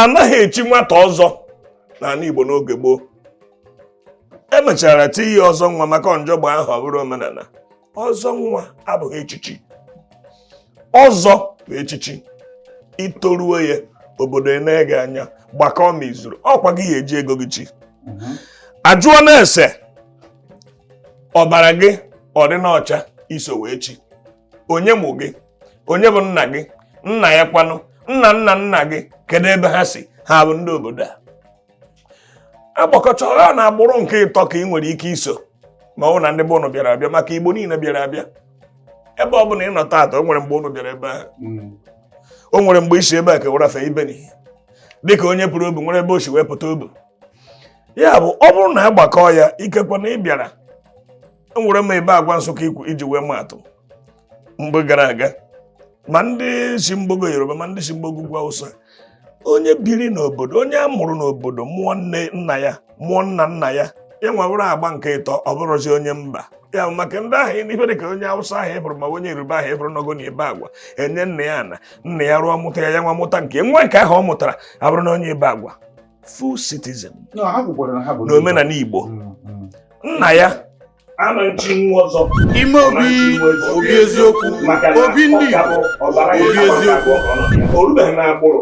anaghị echi nwata ọzọ n'ala Igbo n'oge gboo. Emechara tie ya ọzọ nwa maka njọgba ahụ ọ bụrụ omenala. Ọzọ nwa abụghị echichi. Ọzọ bụ echichi. Itoruo ya obodo na-ege anya gbakọ ma izuru ọkwa gị ya eji ego gị chi. Ajụọ na-ese ọbara gị ọ dị n'ọcha iso wee chi. Onye mụ gị? Onye bụ nna gị? Nna ya kwanụ? Nna gị kedu ebe ha si? Ha bụ ndị obodo a. Agbakọchara na agbụrụ nke ịtọ ka ị nwere ike iso ma ọ na ndị be unu bịara abịa maka Igbo niile bịara abịa. Ebe ọ bụla ị nọ taata o nwere mgbe unu bịara ebe ahụ. O nwere mgbe isi ebe a ka were fe ibe n'ihe dịka onye pụrụ obi nwere ebe o si wee pụta obi. Ya bụ ọ bụrụ na agbakọ ya ikekwa na ị bịara. O nwere m ebe agwa Nsụka ikwu iji wee maatụ mgbe gara aga ma ndị si mgbogo Yoruba ma ndị si mgbogo ugwu Hausa. Onye biri n'obodo, onye amụrụ n'obodo mụọ nna ya mụọ nna ya ya nwewere agba nke ịtọ ọ bụrụzi onye mba. Ya maka ndị ahụ n'ife dịka onye Hausa ahụ ịbụrụ ma onye Yoruba ahụ ịbụrụ n'ogo na ebe agwa enye nna ya na nna ya rụọ mụta ya nwa mụta nke nwa nke ahụ ọ mụtara abụrụ na onye ebe agwa. Full citizen n'omenala Igbo. Nna ya anaghị nwa ọzọ ime obi eziokwu obi ndị Igbo obi eziokwu o rubeghị n'agbụrụ.